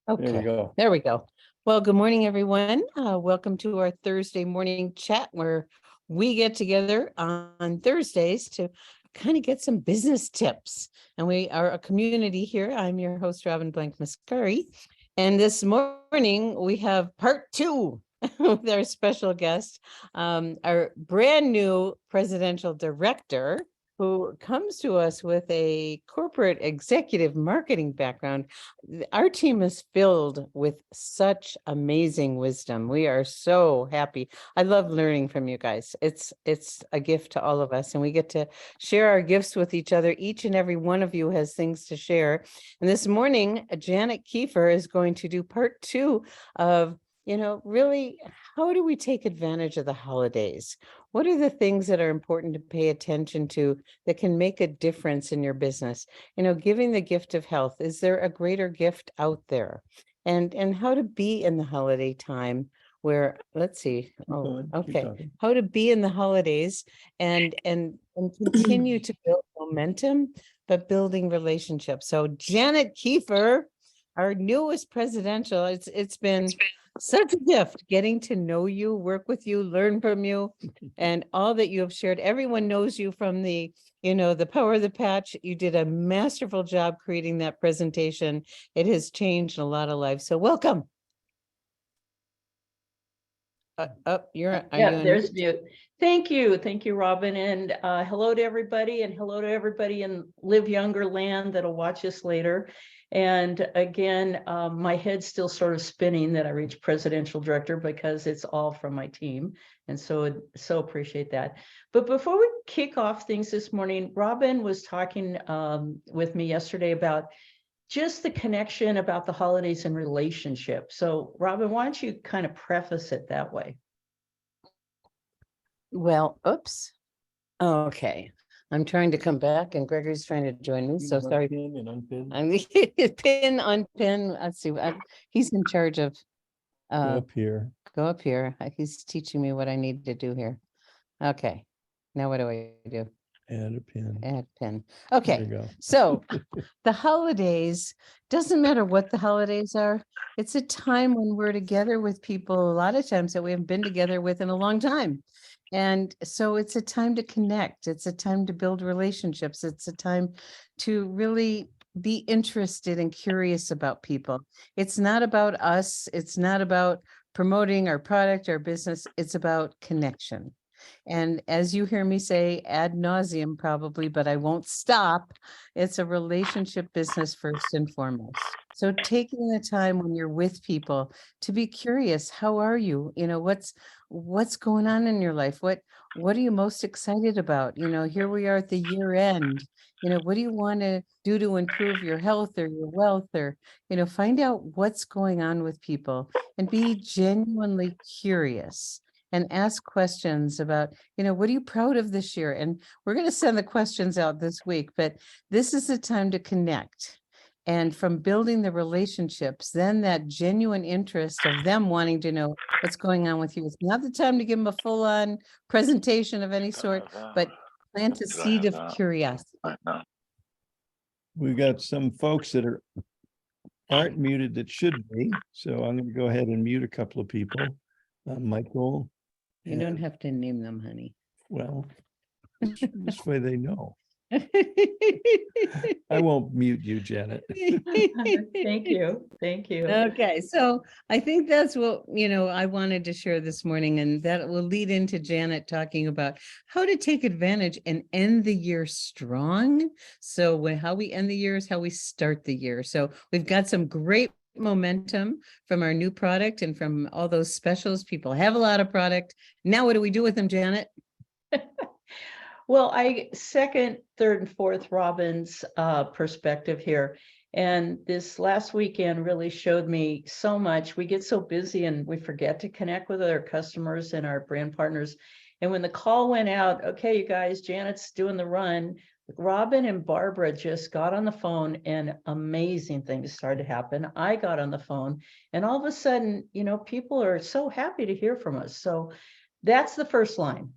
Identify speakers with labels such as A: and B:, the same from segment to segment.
A: There we
B: Okay,
A: go.
B: there we go. Well, good morning, everyone. Welcome to our Thursday morning chat where we get together on Thursdays to kind of get some business tips. And we are a community here. I'm your host, Robin Blank Mascari. And this morning we have part two with our special guest, our brand new presidential director, who comes to us with a corporate executive marketing background. Our team is filled with such amazing wisdom. We are so happy. I love learning from you guys. It's a gift to all of us, and we get to share our gifts with each other. Each and every one of you has things to share. And this morning, Janet Kiefer is going to do part two of, really, how do we take advantage of the holidays? What are the things that are important to pay attention to that can make a difference in your business? Giving the gift of health. Is there a greater gift out there? And how to be in the holiday time where, let's see. Oh, okay. How to be in the holidays and continue to build momentum, but building relationships. So Janet Kiefer, our newest presidential, it's been such a gift getting to know you, work with you, learn from you, and all that you have shared. Everyone knows you from the Power of the Patch. You did a masterful job creating that presentation. It has changed a lot of lives. So welcome.
C: There's mute. Thank you, Robin, and hello to everybody, and hello to everybody in Live Younger land that'll watch us later. And again, my head's still sort of spinning that I reached presidential director because it's all from my team, and so appreciate that. But before we kick off things this morning, Robin was talking with me yesterday about just the connection about the holidays and relationships. So Robin, why don't you kind of preface it that way?
B: Well, oops. Okay. I'm trying to come back and Gregory's trying to join me. So sorry.
A: Pin and unpin.
B: Pin, unpin. Let's see. He's in charge of
A: Go up here.
B: Go up here. He's teaching me what I need to do here. Okay. Now what do I do?
A: Add a pin.
B: Add pin.
A: There
B: Okay.
A: you go.
B: So the holidays, doesn't matter what the holidays are. It's a time when we're together with people a lot of times that we haven't been together with in a long time. And so it's a time to connect. It's a time to build relationships. It's a time to really be interested and curious about people. It's not about us. It's not about promoting our product, our business. It's about connection. And as you hear me say ad nauseum probably, but I won't stop, it's a relationship business first and foremost. So taking the time when you're with people to be curious, how are you? What's going on in your life? What are you most excited about? Here we are at the year end. What do you want to do to improve your health or your wealth, or, find out what's going on with people and be genuinely curious. And ask questions about, what are you proud of this year? And we're going to send the questions out this week, but this is the time to connect. And from building the relationships, then that genuine interest of them wanting to know what's going on with you. It's not the time to give them a full-on presentation of any sort, but plant a seed of curiosity.
A: We've got some folks that aren't muted that should be. So I'm going to go ahead and mute a couple of people. Michael.
B: You don't have to name them, honey.
A: Well, this way they know. I won't mute you, Janet.
C: Thank you.
B: Okay, so I think that's what I wanted to share this morning, and that will lead into Janet talking about how to take advantage and end the year strong. So how we end the year is how we start the year. So we've got some great momentum from our new product and from all those specials. People have a lot of product. Now what do we do with them, Janet?
C: Well, I second, third, and fourth Robin's perspective here. And this last weekend really showed me so much. We get so busy and we forget to connect with our customers and our brand partners. And when the call went out, okay, you guys, Janet's doing the run. Robin and Barbara just got on the phone and amazing things started to happen. I got on the phone and all of a sudden, people are so happy to hear from us. So that's the first line.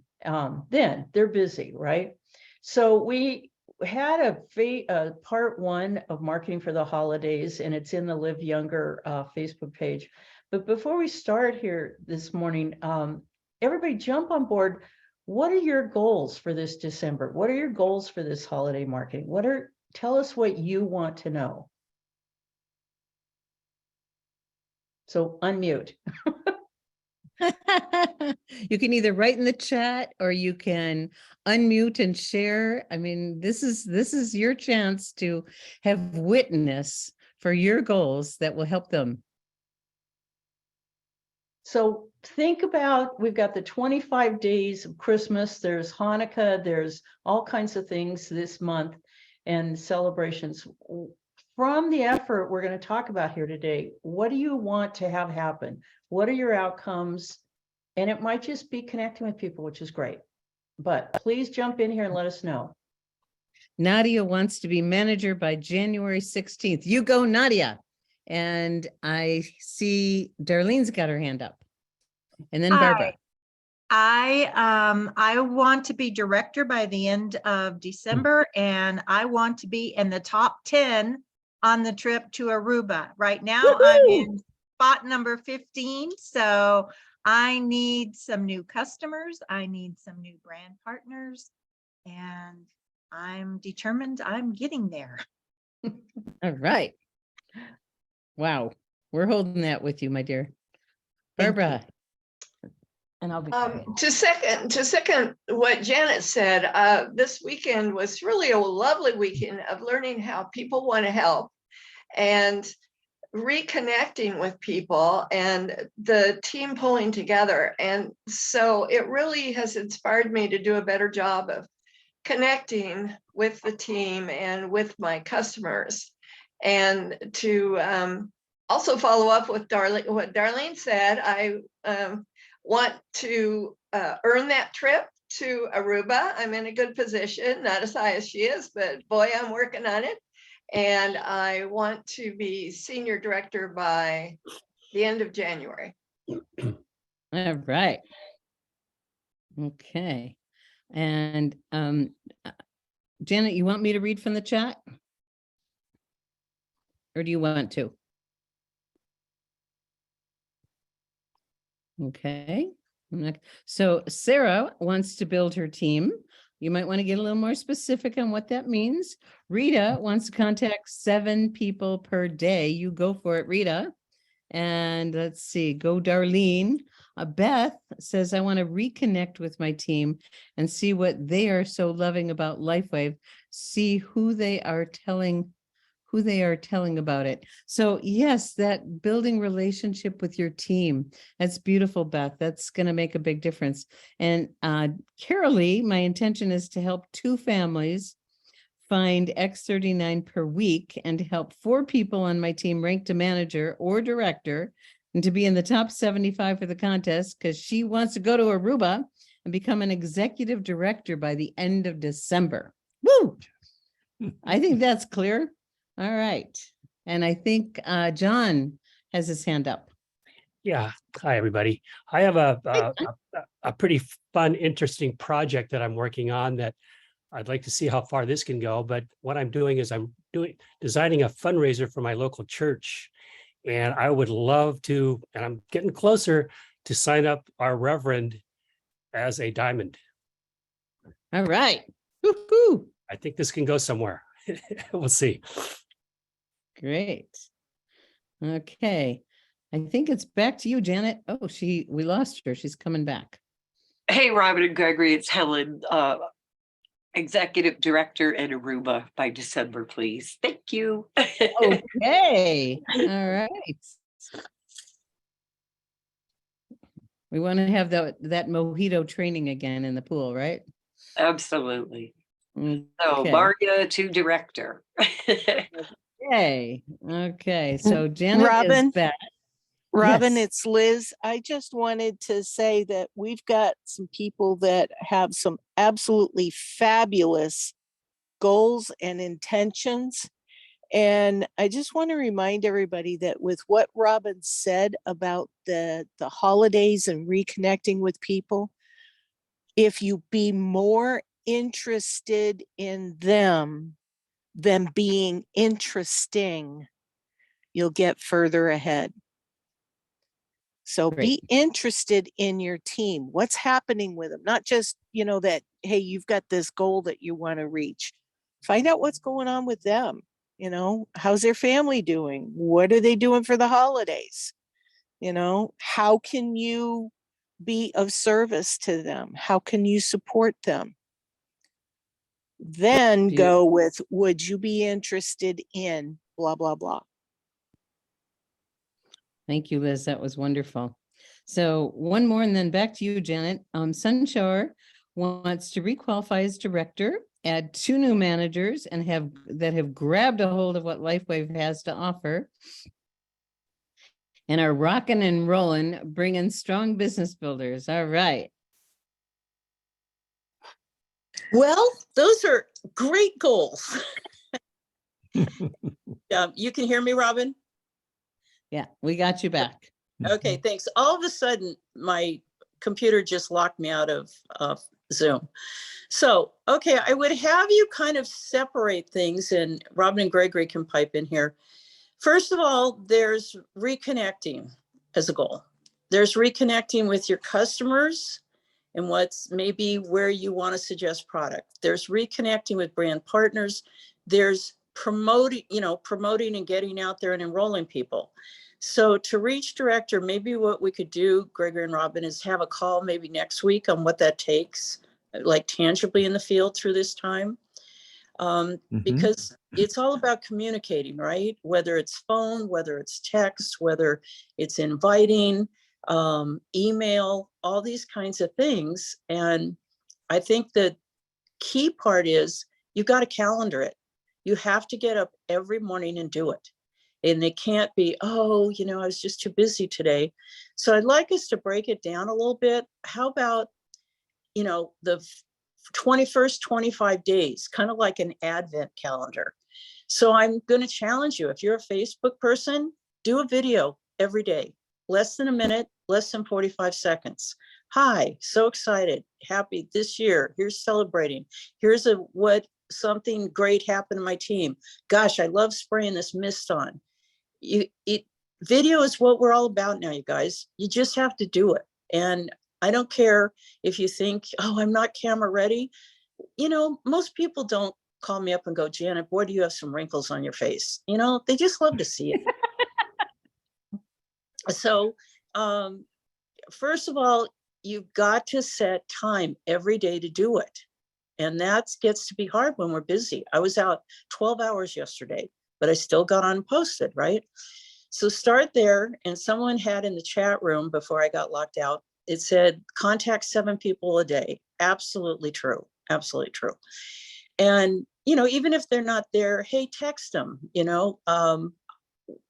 C: Then they're busy, right? So we had a part 1 of marketing for the holidays, and it's in the Live Younger Facebook page. But before we start here this morning, everybody jump on board. What are your goals for this December? What are your goals for this holiday marketing? Tell us what you want to know. So unmute.
B: You can either write in the chat or you can unmute and share. I mean, this is your chance to have witness for your goals that will help them.
C: So think about, we've got the 25 days of Christmas, there's Hanukkah, there's all kinds of things this month and celebrations. From the effort we're going to talk about here today, what do you want to have happen? What are your outcomes? And it might just be connecting with people, which is great. But please jump in here and let us know.
B: Nadia wants to be manager by January 16th. You go, Nadia. And I see Darlene's got her hand up. And then Barbara.
D: I want to be director by the end of December, and I want to be in the top 10 on the trip to Aruba. Right now, I'm in spot number 15. So I need some new customers. I need some new brand partners, and I'm determined I'm getting there.
B: All right. Wow. We're holding that with you, my dear. Barbara. And I'll be quiet.
E: To second what Janet said, this weekend was really a lovely weekend of learning how people want to help and reconnecting with people and the team pulling together. And so it really has inspired me to do a better job of connecting with the team and with my customers, and to also follow up with what Darlene said. I want to earn that trip to Aruba. I'm in a good position, not as high as she is, but boy, I'm working on it. And I want to be senior director by the end of January.
B: All right. Okay. And Janet, you want me to read from the chat? Or do you want to? Okay. So Sarah wants to build her team. You might want to get a little more specific on what that means. Rita wants to contact 7 people per day. You go for it, Rita. And let's see, go Darlene. Beth says, I want to reconnect with my team and see what they are so loving about LifeWave. See who they are telling about it. So yes, that building relationship with your team, that's beautiful, Beth. That's going to make a big difference. And Carolee, my intention is to help 2 families find X39 per week and to help 4 people on my team rank to manager or director and to be in the top 75 for the contest because she wants to go to Aruba and become an executive director by the end of December. Woo! I think that's clear. All right. And I think John has his hand up.
F: Yeah. Hi, everybody. I have a pretty fun, interesting project that I'm working on that I'd like to see how far this can go. But what I'm doing is I'm designing a fundraiser for my local church. And I would love to, and I'm getting closer to sign up our Reverend as a diamond.
B: All right. Woo-hoo.
F: I think this can go somewhere. We'll see.
B: Great. Okay. I think it's back to you, Janet. Oh, we lost her. She's coming back.
G: Hey, Robin and Gregory, it's Helen, Executive Director in Aruba by December, please. Thank you.
B: Okay. All right. We want to have that mojito training again in the pool, right?
G: Absolutely. So
B: Okay.
G: Maria to director.
B: Okay. So Janet
H: Robin?
B: is back.
H: Robin,
B: Yes.
H: it's Liz. I just wanted to say that we've got some people that have some absolutely fabulous goals and intentions. And I just want to remind everybody that with what Robin said about the holidays and reconnecting with people, if you be more interested in them being interesting, you'll get further ahead. So be interested in your team. What's happening with them? Not just, that, hey, you've got this goal that you want to reach. Find out what's going on with them. How's their family doing? What are they doing for the holidays? How can you be of service to them? How can you support them? Then go with, would you be interested in blah, blah, blah.
B: Thank you, Liz. That was wonderful. So one more and then back to you, Janet. Sunshore wants to requalify as director, add 2 new managers and have grabbed a hold of what LifeWave has to offer and are rocking and rolling, bringing strong business builders. All right.
I: Well, those are great goals. You can hear me, Robin?
B: Yeah, we got you back.
I: Okay, thanks. All of a sudden, my computer just locked me out of Zoom. So, okay, I would have you kind of separate things, and Robin and Gregory can pipe in here. First of all, there's reconnecting as a goal. There's reconnecting with your customers and what's maybe where you want to suggest product. There's reconnecting with brand partners. There's promoting and getting out there and enrolling people. So to reach director, maybe what we could do, Gregory and Robin, is have a call maybe next week on what that takes, like tangibly in the field through this time. Because it's all about communicating, right? Whether it's phone, whether it's text, whether it's inviting, email, all these kinds of things. And I think the key part is you got to calendar it. You have to get up every morning and do it. And it can't be, oh, I was just too busy today. So I'd like us to break it down a little bit. How about, the 21st, 25 days, kind of like an advent calendar. So I'm going to challenge you. If you're a Facebook person, do a video every day, less than a minute, less than 45 seconds. Hi, so excited, happy this year. Here's celebrating. Here's something great happened to my team. Gosh, I love spraying this mist on. Video is what we're all about now, you guys. You just have to do it. And I don't care if you think, oh, I'm not camera ready. Most people don't call me up and go, Janet, boy, do you have some wrinkles on your face. They just love to see it. So first of all, you've got to set time every day to do it. And that gets to be hard when we're busy. I was out 12 hours yesterday, but I still got on and posted, right? So start there. And someone had in the chat room before I got locked out, it said, contact 7 people a day. Absolutely true. Absolutely true. And, even if they're not there, hey, text them,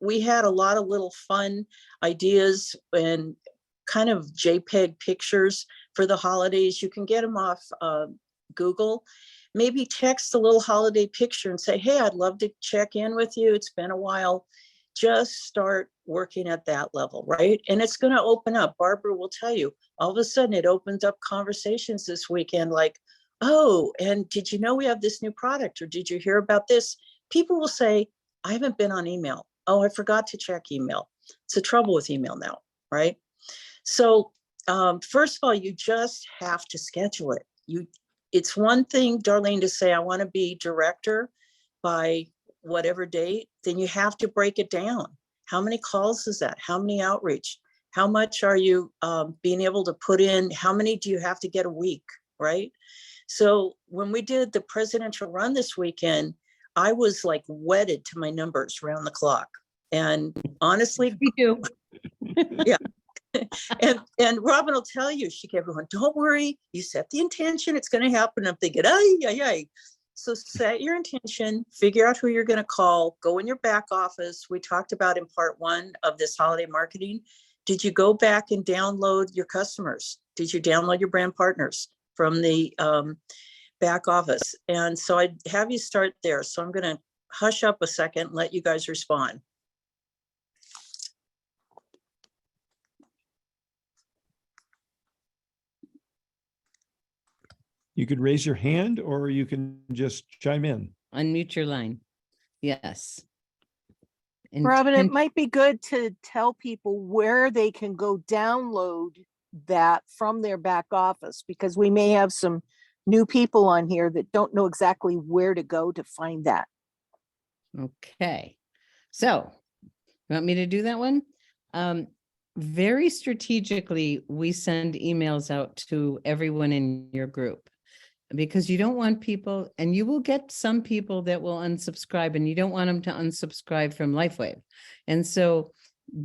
I: we had a lot of little fun ideas and kind of JPEG pictures for the holidays. You can get them off Google. Maybe text a little holiday picture and say, hey, I'd love to check in with you. It's been a while. Just start working at that level, right? And it's going to open up. Barbara will tell you, all of a sudden it opens up conversations this weekend like, oh, and did you know we have this new product? Or did you hear about this? People will say, I haven't been on email. Oh, I forgot to check email. It's the trouble with email now, right? So first of all, you just have to schedule it. It's one thing, Darlene, to say, I want to be director by whatever date, then you have to break it down. How many calls is that? How many outreach? How much are you being able to put in? How many do you have to get a week, right? So when we did the presidential run this weekend, I was like wedded to my numbers around the clock. And honestly,
B: Me too.
I: yeah. And Robin will tell you, she kept going, don't worry, you set the intention, it's going to happen. I'm thinking, ay. So set your intention, figure out who you're going to call, go in your back office. We talked about in part 1 of this holiday marketing. Did you go back and download your customers? Did you download your brand partners from the back office? And so I'd have you start there. So I'm going to hush up a second, let you guys respond.
A: You could raise your hand or you can just chime in.
B: Unmute your line. Yes.
H: Robin, it
B: Intent-
H: might be good to tell people where they can go download that from their back office, because we may have some new people on here that don't know exactly where to go to find that.
B: Okay, so you want me to do that one? Very strategically, we send emails out to everyone in your group because you don't want people, and you will get some people that will unsubscribe, and you don't want them to unsubscribe from LifeWave. And so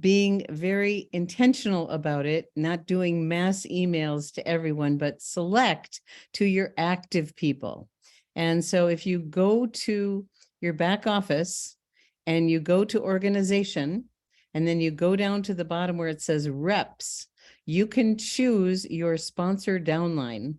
B: being very intentional about it, not doing mass emails to everyone, but select to your active people. And so if you go to your back office and you go to organization, and then you go down to the bottom where it says reps, you can choose your sponsor downline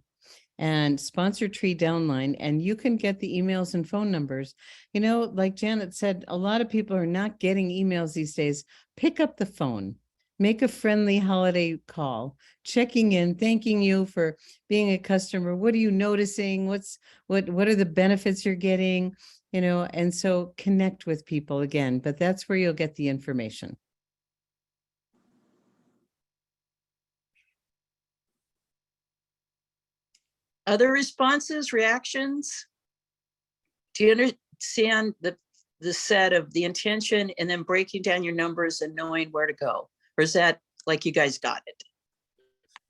B: and sponsor tree downline, and you can get the emails and phone numbers. You know, like Janet said, a lot of people are not getting emails these days. Pick up the phone, make a friendly holiday call, checking in, thanking you for being a customer. What are you noticing? What are the benefits you're getting? You know, and so connect with people again, but that's where you'll get the information.
I: Other responses, reactions? Do you understand the set of the intention and then breaking down your numbers and knowing where to go? Or is that like you guys got it?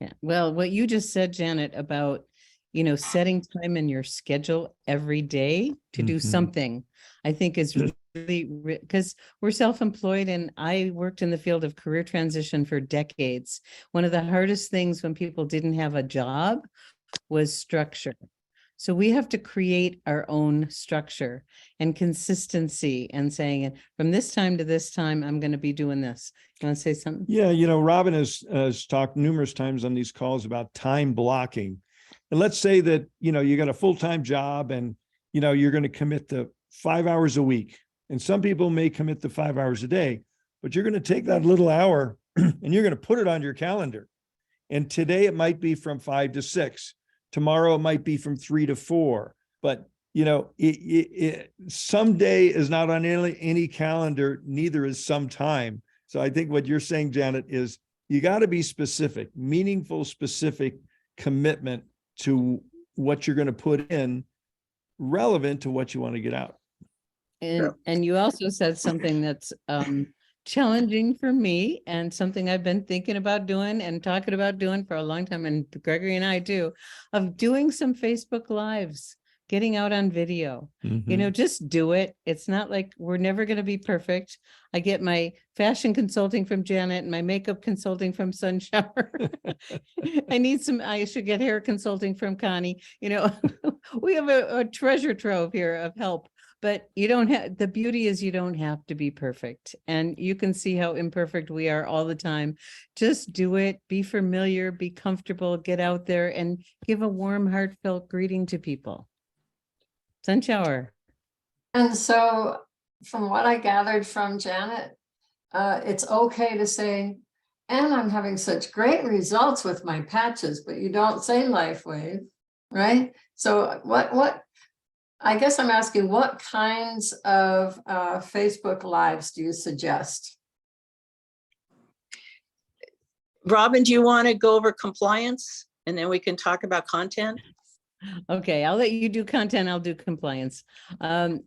B: Yeah, well, what you just said, Janet, about, you know, setting time in your schedule every day to do
A: Mhm.
B: something, I think is really, because we're self-employed and I worked in the field of career transition for decades. One of the hardest things when people didn't have a job was structure. So we have to create our own structure and consistency and saying, from this time to this time, I'm going to be doing this. You want to say something?
A: Yeah, Robin has talked numerous times on these calls about time blocking. And let's say that, you got a full-time job and, you're going to commit to 5 hours a week. And some people may commit to 5 hours a day, but you're going to take that little hour and you're going to put it on your calendar. And today it might be from 5 to 6. Tomorrow it might be from 3 to 4. But, someday is not on any calendar, neither is sometime. So I think what you're saying, Janet, is you got to be specific, meaningful, specific commitment to what you're going to put in, relevant to what you want to get out.
B: And you also said something that's challenging for me and something I've been thinking about doing and talking about doing for a long time, and Gregory and I do, of doing some Facebook Lives, getting out on video. Just do it. It's not like we're never going to be perfect. I get my fashion consulting from Janet and my makeup consulting from Sunshower. I should get hair consulting from Connie. We have a treasure trove here of help. But the beauty is you don't have to be perfect, and you can see how imperfect we are all the time. Just do it, be familiar, be comfortable, get out there and give a warm, heartfelt greeting to people. Sunshower.
J: And so from what I gathered from Janet, it's okay to say, and I'm having such great results with my patches, but you don't say LifeWave, right? So what I guess I'm asking, what kinds of Facebook Lives do you suggest?
I: Robin, do you want to go over compliance and then we can talk about content?
B: Okay, I'll let you do content. I'll do compliance. And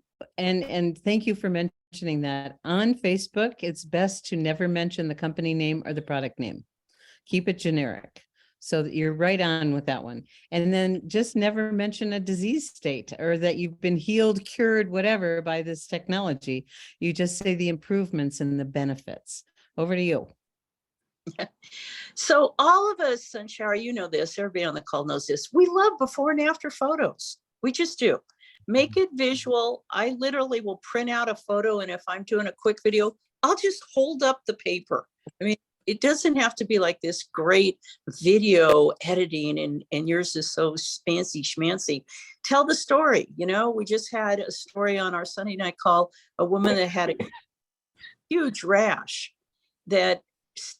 B: thank you for mentioning that. On Facebook, it's best to never mention the company name or the product name. Keep it generic. So that you're right on with that one. And then just never mention a disease state or that you've been healed, cured, whatever by this technology. You just say the improvements and the benefits. Over to you.
I: So all of us, Sunshower, you know this, everybody on the call knows this. We love before and after photos. We just do. Make it visual. I literally will print out a photo, and if I'm doing a quick video, I'll just hold up the paper. I mean, it doesn't have to be like this great video editing and yours is so fancy schmancy. Tell the story. We just had a story on our Sunday night call, a woman that had a huge rash that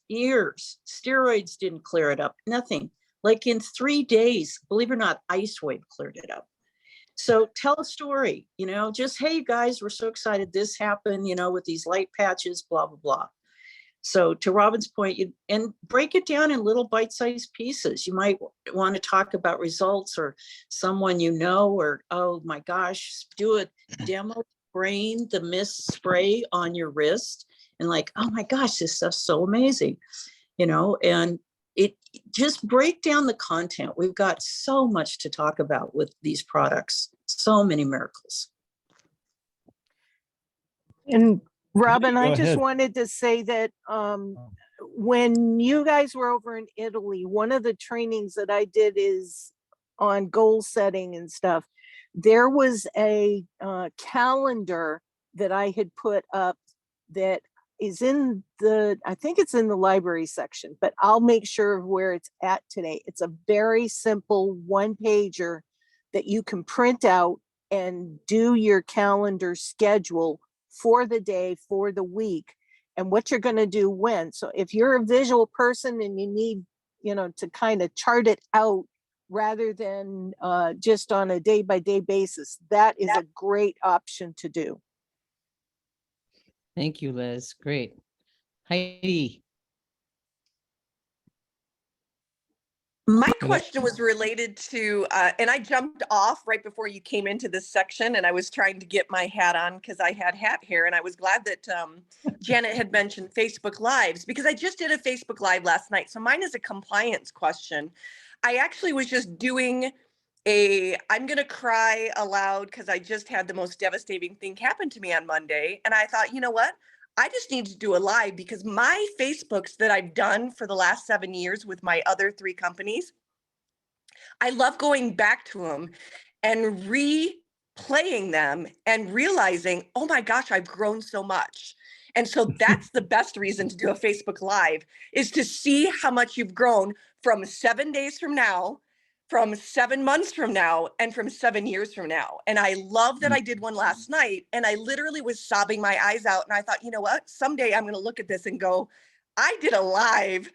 I: years, steroids didn't clear it up, nothing. Like in 3 days, believe it or not, Ice Wave cleared it up. So tell a story, you know, just, hey, you guys, we're so excited this happened, you know, with these light patches, blah, blah, blah. So to Robin's point, and break it down in little bite-sized pieces. You might want to talk about results or someone you know, or, oh my gosh, do a demo spraying the mist spray on your wrist and like, oh my gosh, this stuff's so amazing, you know, and it just break down the content. We've got so much to talk about with these products, so many miracles.
H: And Robin,
A: Go
H: I just
A: ahead.
H: wanted to say that when you guys were over in Italy, one of the trainings that I did is on goal setting and stuff. There was a calendar that I had put up that is in I think it's in the library section, but I'll make sure of where it's at today. It's a very simple one pager that you can print out and do your calendar schedule for the day, for the week, and what you're going to do when. So if you're a visual person and you need, you know, to kind of chart it out rather than just on a day-by-day basis, that is a great option to do.
B: Thank you, Liz. Great. Heidi.
K: My
A: Hello.
K: question was related to, and I jumped off right before you came into this section, and I was trying to get my hat on because I had hat hair, and I was glad that Janet had mentioned Facebook Lives, because I just did a Facebook Live last night. So mine is a compliance question. I actually was just doing I'm going to cry aloud because I just had the most devastating thing happen to me on Monday. And I thought, you know what? I just need to do a live because my Facebooks that I've done for the last 7 years with my other 3 companies, I love going back to them and replaying them and realizing, oh my gosh, I've grown so much. And so that's the best reason to do a Facebook Live, is to see how much you've grown from 7 days from now, from 7 months from now, and from 7 years from now. And I love that I did one last night, and I literally was sobbing my eyes out. And I thought, you know what? Someday I'm going to look at this and go, I did a live,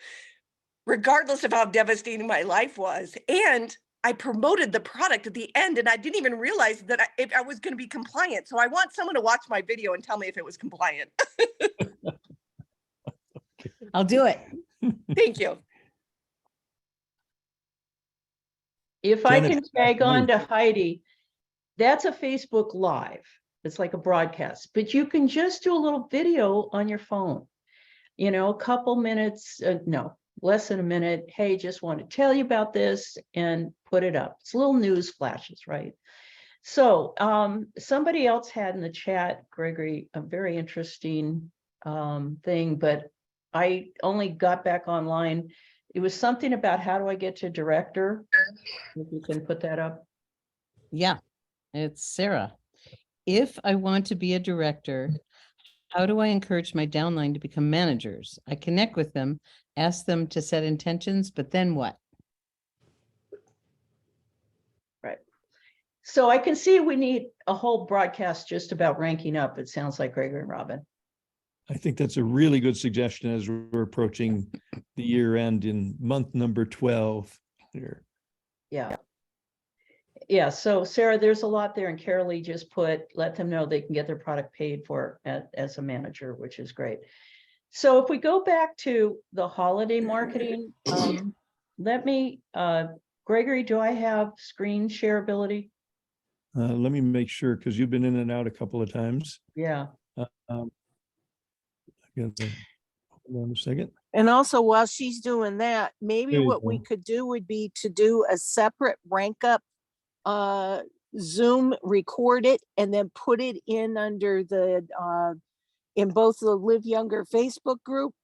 K: regardless of how devastating my life was. And I promoted the product at the end, and I didn't even realize that I was going to be compliant. So I want someone to watch my video and tell me if it was compliant.
B: I'll do it.
K: Thank you.
C: If I
A: Janet,
C: can tag on
A: you.
C: to Heidi, that's a Facebook Live. It's like a broadcast, but you can just do a little video on your phone, you know, a couple minutes, no, less than a minute. Hey, just want to tell you about this, and put it up. It's little news flashes, right? So somebody else had in the chat, Gregory, a very interesting thing, but I only got back online. It was something about how do I get to director? If you can put that up.
B: Yeah, it's Sarah. If I want to be a director, how do I encourage my downline to become managers? I connect with them, ask them to set intentions, but then what?
C: Right. So I can see we need a whole broadcast just about ranking up. It sounds like Gregory and Robin.
A: I think that's a really good suggestion as we're approaching the year end in month number 12 here.
C: Yeah. Yeah, so Sarah, there's a lot there, and Carolee just let them know they can get their product paid for as a manager, which is great. So if we go back to the holiday marketing, let me, Gregory, do I have screen share ability?
A: Let me make sure, because you've been in and out a couple of times.
C: Yeah.
A: Hold on a second.
H: And also, while she's doing that, maybe
A: There you
H: what we
A: go.
H: could do would be to do a separate rank up Zoom, record it, and then put it in under the in both the Live Younger Facebook group,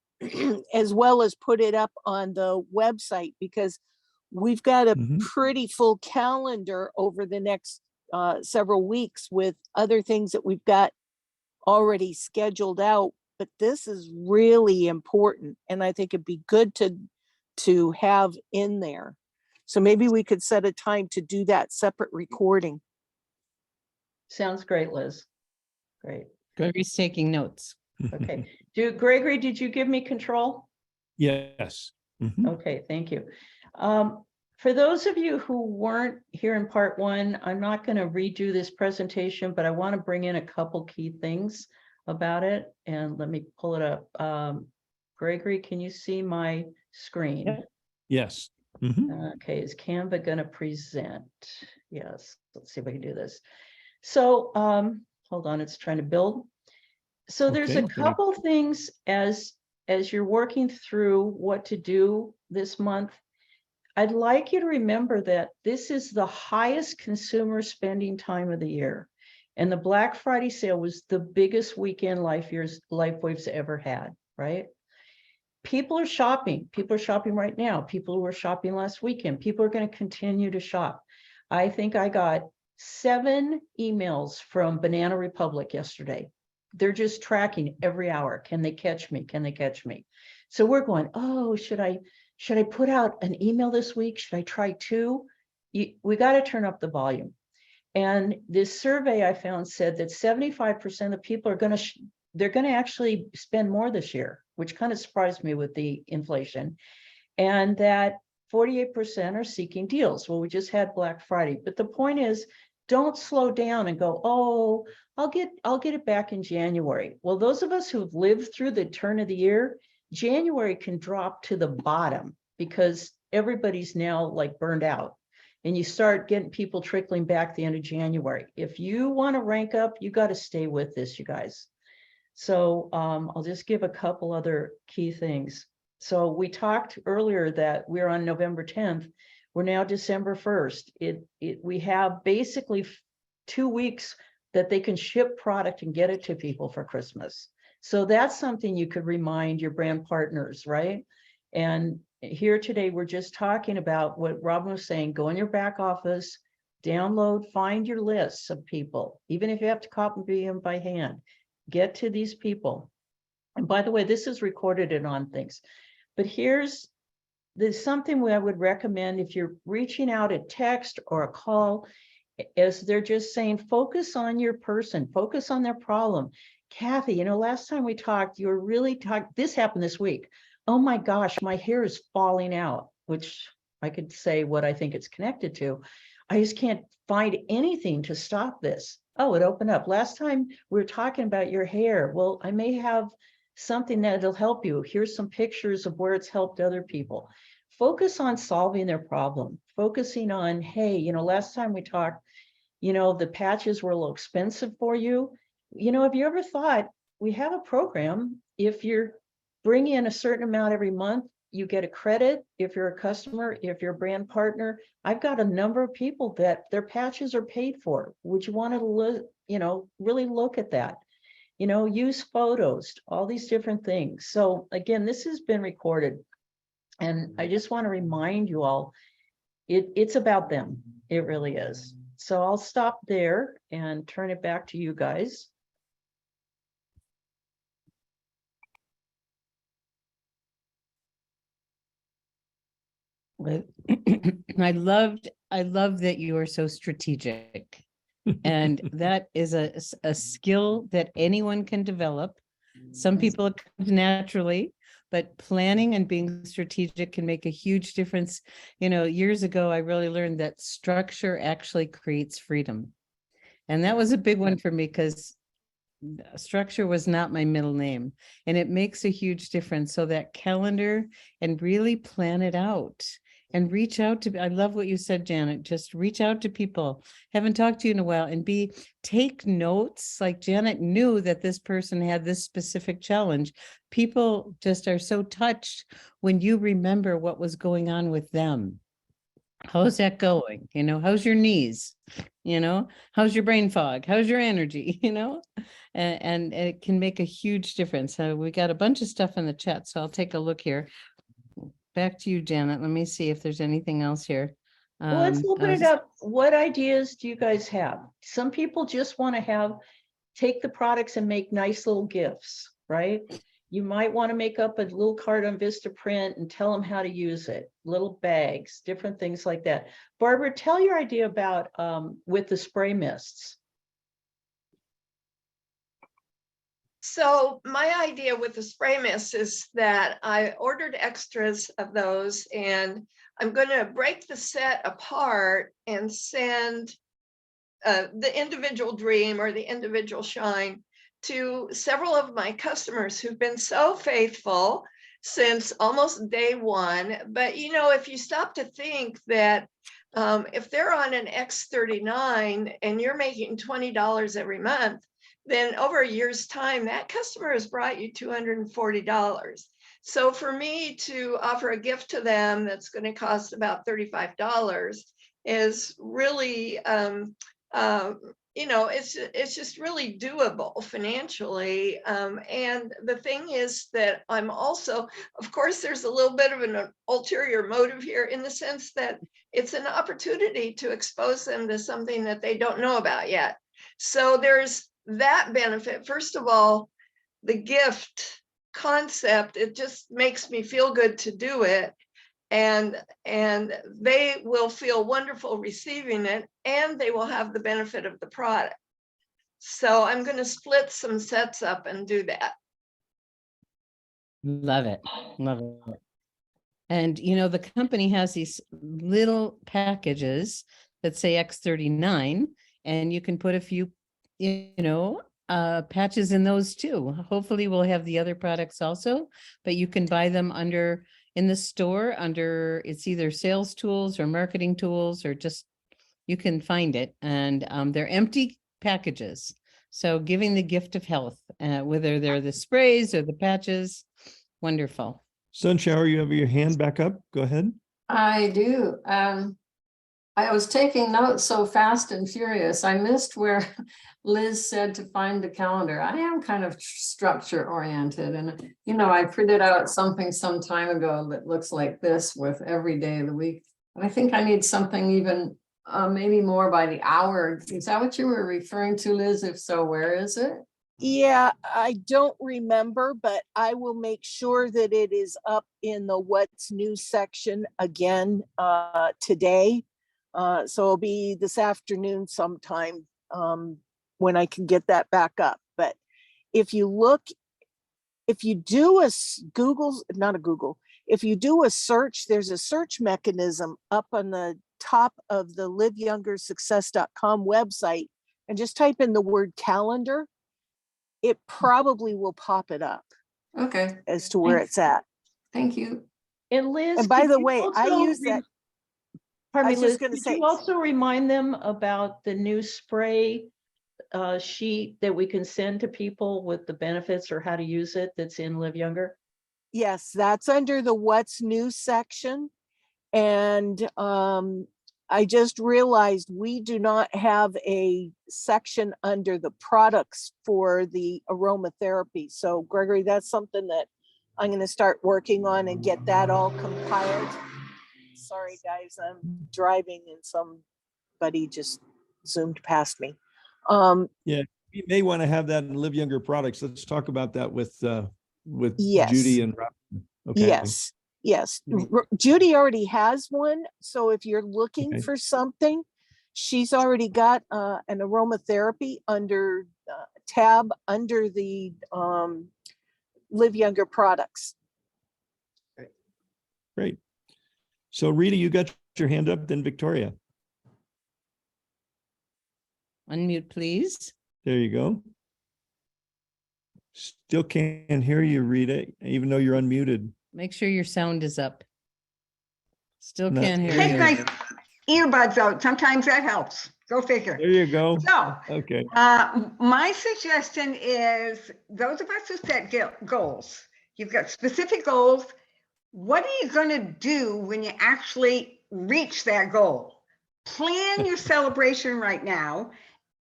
H: as well as put it up on the website, because we've got a
A: Mhm.
H: pretty full calendar over the next several weeks with other things that we've got already scheduled out. But this is really important, and I think it'd be good to have in there. So maybe we could set a time to do that separate recording.
C: Sounds great, Liz. Great.
B: Gregory's taking notes.
C: Okay. Gregory, did you give me control?
A: Yes. Mhm.
C: Okay, thank you. For those of you who weren't here in part one, I'm not going to redo this presentation, but I want to bring in a couple key things about it. And let me pull it up. Gregory, can you see my screen?
A: Yeah. Yes. Mhm.
C: Okay, is Canva going to present? Yes, let's see if I can do this. So hold on, it's trying to build. So there's
A: Okay,
C: a couple things as you're working through what to do this month. I'd like you to remember that this is the highest consumer spending time of the year. And the Black Friday sale was the biggest weekend LifeWave's ever had, right? People are shopping. People are shopping right now. People who were shopping last weekend. People are going to continue to shop. I think I got 7 emails from Banana Republic yesterday. They're just tracking every hour. Can they catch me? Can they catch me? So we're going, oh, should I put out an email this week? Should I try 2? We got to turn up the volume. And this survey I found said that 75% of people are going to, they're going to actually spend more this year, which kind of surprised me with the inflation. And that 48% are seeking deals. Well, we just had Black Friday, but the point is, don't slow down and go, oh, I'll get it back in January. Well, those of us who've lived through the turn of the year, January can drop to the bottom because everybody's now like burned out. And you start getting people trickling back the end of January. If you want to rank up, you got to stay with this, you guys. So I'll just give a couple other key things. So we talked earlier that we're on November 10th. We're now December 1st. We have basically 2 weeks that they can ship product and get it to people for Christmas. So that's something you could remind your brand partners, right? And here today, we're just talking about what Robin was saying, go in your back office, download, find your lists of people, even if you have to copy them by hand, get to these people. And by the way, this is recorded and on things, but there's something I would recommend if you're reaching out a text or a call, as they're just saying, focus on your person, focus on their problem. Kathy, last time we talked, you were really talking, this happened this week. Oh my gosh, my hair is falling out, which I could say what I think it's connected to. I just can't find anything to stop this. Oh, it opened up. Last time we were talking about your hair. Well, I may have something that'll help you. Here's some pictures of where it's helped other people. Focus on solving their problem. Focusing on, hey, last time we talked, the patches were a little expensive for you. Have you ever thought we have a program, if you're bring in a certain amount every month, you get a credit. If you're a customer, if you're a brand partner, I've got a number of people that their patches are paid for. Would you want to, really look at that? Use photos, all these different things. So again, this has been recorded. And I just want to remind you all, it's about them. It really is. So I'll stop there and turn it back to you guys.
B: I love that you are so strategic. And that is a skill that anyone can develop. Some people it comes naturally, but planning and being strategic can make a huge difference. Years ago, I really learned that structure actually creates freedom. And that was a big one for me because structure was not my middle name, and it makes a huge difference. So that calendar and really plan it out. And reach out to, I love what you said, Janet, just reach out to people. Haven't talked to you in a while, and take notes. Like Janet knew that this person had this specific challenge. People just are so touched when you remember what was going on with them. How's that going? How's your knees? How's your brain fog? How's your energy? And it can make a huge difference. So we got a bunch of stuff in the chat, so I'll take a look here. Back to you, Janet. Let me see if there's anything else here.
C: Well, let's open it up. What ideas do you guys have? Some people just want to take the products and make nice little gifts, right? You might want to make up a little card on Vistaprint and tell them how to use it. Little bags, different things like that. Barbara, tell your idea about with the spray mists.
E: So my idea with the spray mist is that I ordered extras of those, and I'm going to break the set apart and send the individual Dream or the individual Shine to several of my customers who've been so faithful since almost day one. But you know, if you stop to think that if they're on an X39 and you're making $20 every month, then over a year's time, that customer has brought you $240. So for me to offer a gift to them that's going to cost about $35 is really, you know, it's just really doable financially. And the thing is that I'm also, of course, there's a little bit of an ulterior motive here in the sense that it's an opportunity to expose them to something that they don't know about yet. So there's that benefit. First of all, the gift concept, it just makes me feel good to do it. And they will feel wonderful receiving it, and they will have the benefit of the product. So I'm going to split some sets up and do that.
B: Love it. Love it. And you know, the company has these little packages that say X39, and you can put a few, you know, patches in those too. Hopefully we'll have the other products also, but you can buy them under in the store under, it's either sales tools or marketing tools, or just, you can find it. And they're empty packages. So giving the gift of health, whether they're the sprays or the patches, wonderful.
A: Sunshower, you have your hand back up. Go ahead.
J: I do. I was taking notes so fast and furious. I missed where Liz said to find the calendar. I am kind of structure oriented, and you know, I printed out something some time ago that looks like this with every day of the week. And I think I need something even maybe more by the hour. Is that what you were referring to, Liz? If so, where is it?
H: Yeah, I don't remember, but I will make sure that it is up in the what's new section again today. So it'll be this afternoon sometime when I can get that back up. But if you look, if you do a if you do a search, there's a search mechanism up on the top of the liveyoungersuccess.com website, and just type in the word calendar. It probably will pop it up.
J: Okay.
H: As to where it's at.
J: Thank you.
C: And Liz,
H: And by
C: could
H: the
C: you
H: way, I
C: also
H: use that.
C: Pardon
H: I
C: me,
H: was
C: Liz,
H: just gonna
C: could
H: say-
C: you also remind them about the new spray sheet that we can send to people with the benefits or how to use it that's in Live Younger?
H: Yes, that's under the what's new section. And I just realized we do not have a section under the products for the aromatherapy. So Gregory, that's something that I'm going to start working on and get that all compiled. Sorry, guys, I'm driving and somebody just zoomed past me.
A: Yeah, you may want to have that in Live Younger products. Let's talk about that with
H: Yes.
A: Judy and Rob. Okay.
H: Yes, yes.
A: Mhm.
H: Judy already has one. So if you're looking
A: Okay.
H: for something, she's already got an aromatherapy under tab under the Live Younger products.
A: Great. So Rita, you got your hand up, then Victoria.
B: Unmute, please.
A: There you go. Still can't hear you, Rita, even though you're unmuted.
B: Make sure your sound is up. Still
A: Not
B: can't hear
A: there.
B: you.
L: Take my earbuds out. Sometimes that helps. Go figure.
A: There you go.
L: So,
A: Okay.
L: my suggestion is those of us who set goals, you've got specific goals. What are you going to do when you actually reach that goal? Plan your celebration right now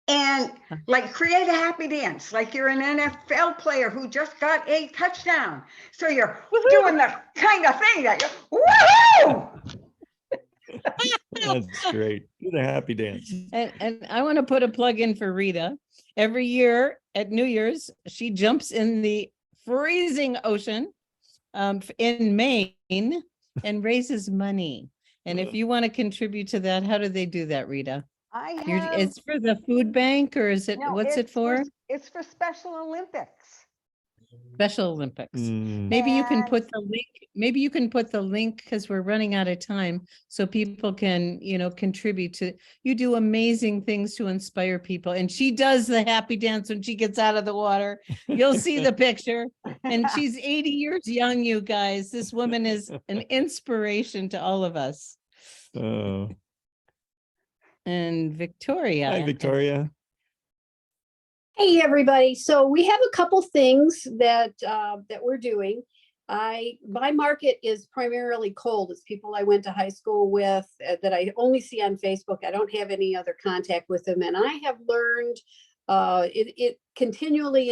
L: and like create a happy dance, like you're an NFL player who just got a touchdown. So you're doing the kind of thing that you're, woohoo!
A: That's great. Do the happy dance.
B: And I want to put a plug in for Rita. Every year at New Year's, she jumps in the freezing ocean in Maine and raises money. And if you want to contribute to that, how do they do that, Rita? It's for the food bank, or is it,
L: No,
B: what's it
L: it's
B: for?
L: It's for Special Olympics.
B: Special Olympics.
A: Mm.
B: Maybe you can
D: And-
B: put the link, maybe you can put the link because we're running out of time. So people can, contribute to, you do amazing things to inspire people. And she does the happy dance when she gets out of the water. You'll see the picture. And she's 80 years young, you guys. This woman is an inspiration to all of us.
A: Oh,
B: And Victoria.
A: hi, Victoria.
M: Hey, everybody. So we have a couple things that we're doing. My market is primarily cold. It's people I went to high school with that I only see on Facebook. I don't have any other contact with them. And I have learned it continually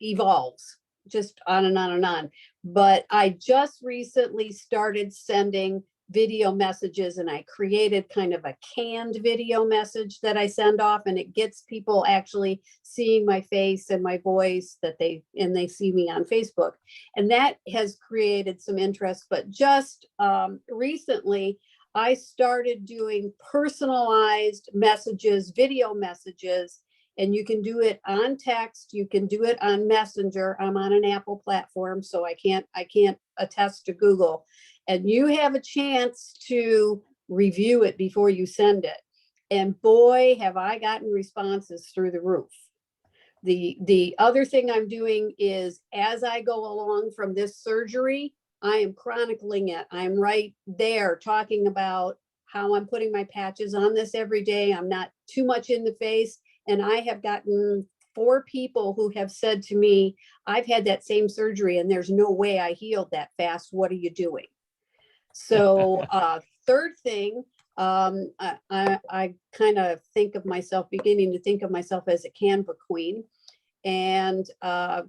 M: evolves just on and on and on. But I just recently started sending video messages, and I created kind of a canned video message that I send off, and it gets people actually seeing my face and my voice that they see me on Facebook. And that has created some interest. But just recently, I started doing personalized messages, video messages, and you can do it on text. You can do it on Messenger. I'm on an Apple platform, so I can't attest to Google. And you have a chance to review it before you send it. And boy, have I gotten responses through the roof. The other thing I'm doing is, as I go along from this surgery, I am chronicling it. I'm right there talking about how I'm putting my patches on this every day. I'm not too much in the face. And I have gotten 4 people who have said to me, I've had that same surgery and there's no way I healed that fast. What are you doing? So third thing, I kind of beginning to think of myself as a Canva queen, and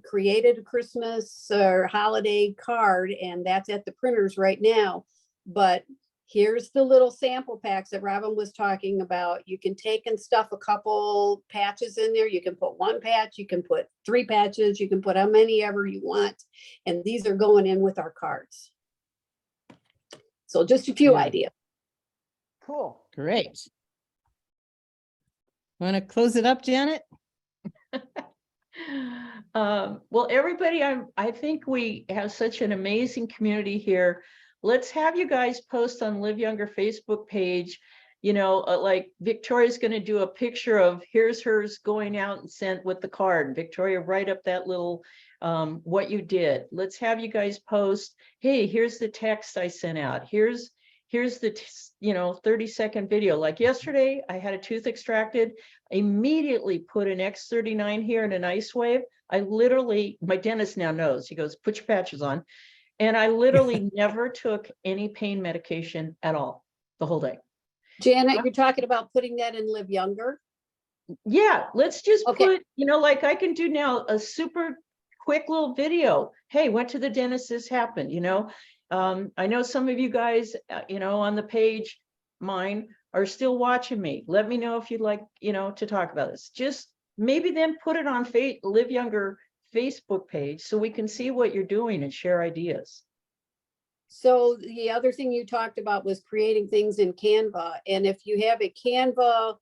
M: created a Christmas or holiday card, and that's at the printers right now. But here's the little sample packs that Robin was talking about. You can take and stuff a couple patches in there. You can put 1 patch, you can put 3 patches, you can put how many ever you want. And these are going in with our cards. So just a few ideas.
L: Cool.
B: Great. Want to close it up, Janet?
C: Well, everybody, I think we have such an amazing community here. Let's have you guys post on Live Younger Facebook page. Like Victoria's going to do a picture of, here's hers going out and sent with the card. Victoria, write up that little what you did. Let's have you guys post, hey, here's the text I sent out. Here's the 30-second video. Like yesterday, I had a tooth extracted. I immediately put an X39 here in an ice wave. My dentist now knows. He goes, put your patches on. And I literally never took any pain medication at all the whole day.
M: Janet, you're talking about putting that in Live Younger?
C: Yeah, let's just
M: Okay.
C: put, like I can do now a super quick little video. Hey, went to the dentist, this happened, I know some of you guys, on the page, mine, are still watching me. Let me know if you'd like, to talk about this. Just maybe then put it on Live Younger Facebook page so we can see what you're doing and share ideas.
M: So the other thing you talked about was creating things in Canva. And if you have a Canva,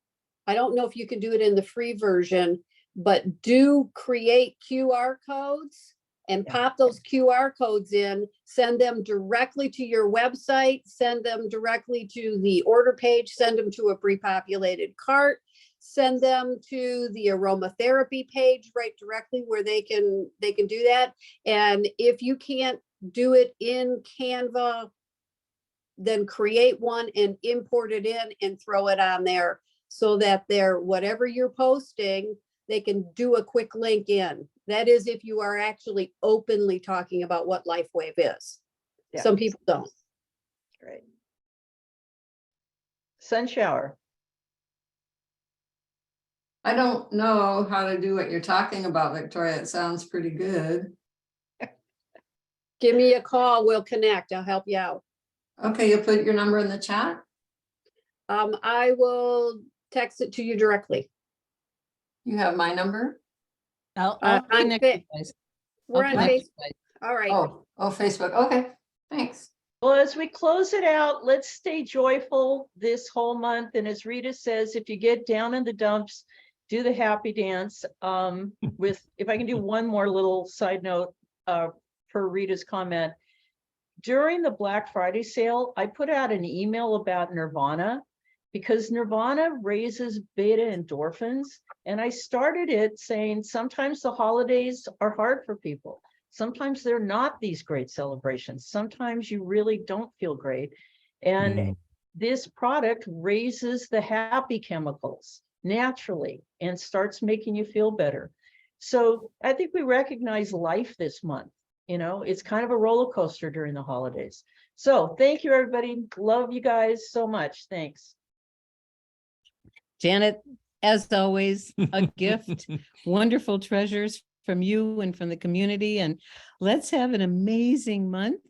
M: I don't know if you can do it in the free version, but do create QR codes and pop those QR codes in, send them directly to your website, send them directly to the order page, send them to a pre-populated cart, send them to the aromatherapy page right directly where they can do that. And if you can't do it in Canva, then create one and import it in and throw it on there so that whatever you're posting, they can do a quick link in. That is if you are actually openly talking about what LifeWave is.
C: Yeah.
M: Some people don't.
C: Great. Sun shower.
J: I don't know how to do what you're talking about, Victoria. It sounds pretty good.
M: Give me a call, we'll connect, I'll help you out.
J: Okay, you'll put your number in the chat?
M: I will text it to you directly.
J: You have my number?
B: I'll
M: on
B: connect
M: Fa-
B: you guys.
M: We're
B: I'll
M: on
B: connect
M: Facebook.
B: you guys.
M: All right.
J: Oh, Facebook. Okay, thanks.
C: Well, as we close it out, let's stay joyful this whole month. And as Rita says, if you get down in the dumps, do the happy dance. With, if I can do one more little side note, per Rita's comment. During the Black Friday sale, I put out an email about Nirvana because Nirvana raises beta endorphins. And I started it saying sometimes the holidays are hard for people. Sometimes they're not these great celebrations. Sometimes you really don't feel great. And this product raises the happy chemicals naturally and starts making you feel better. So I think we recognize life this month. You know, it's kind of a roller coaster during the holidays. So thank you, everybody. Love you guys so much. Thanks.
B: Janet, as always, a gift, wonderful treasures from you and from the community. And let's have an amazing month.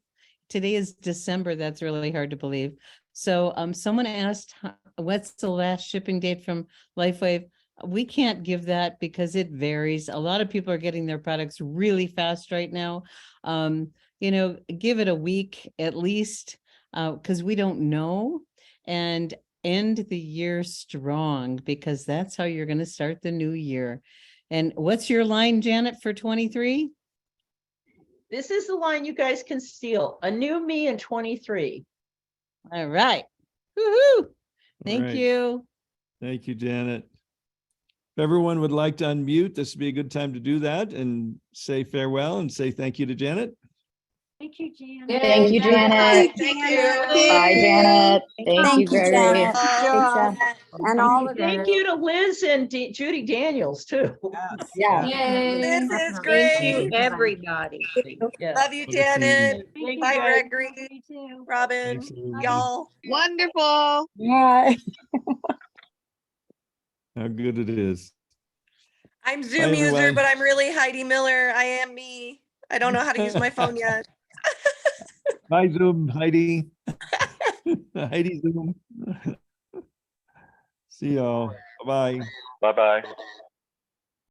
B: Today is December. That's really hard to believe. So someone asked, what's the last shipping date from LifeWave? We can't give that because it varies. A lot of people are getting their products really fast right now. You know, give it a week at least, because we don't know. And end the year strong, because that's how you're going to start the new year. And what's your line, Janet, for 23?
C: This is the line you guys can steal. A new me in 23.
B: All right. Woohoo! Thank
A: right.
B: you.
A: Thank you, Janet. If everyone would like to unmute, this would be a good time to do that and say farewell and say thank you to Janet.
M: Thank you, Janet.
J: Thank you, Janet.
K: Thank you.
J: Bye, Janet. Thank you, Gregory.
G: Janet.
M: And all of
C: Thank you to Liz and Judy Daniels too.
J: Yeah.
K: This is
D: Thank
K: great.
D: you, everybody.
C: Yeah.
K: Love you,
A: What a team.
K: Janet.
C: Thank you,
K: Bye,
C: guys.
K: Gregory, Robin,
A: Thanks, everybody.
K: y'all.
G: Wonderful.
J: Bye.
A: How good it is.
K: I'm Zoom user,
A: everyone.
K: but I'm really Heidi Miller. I am me. I don't know how to use my phone yet.
A: Bye, Zoom, Heidi. Heidi Zoom. See y'all. Bye-bye.
N: Bye-bye.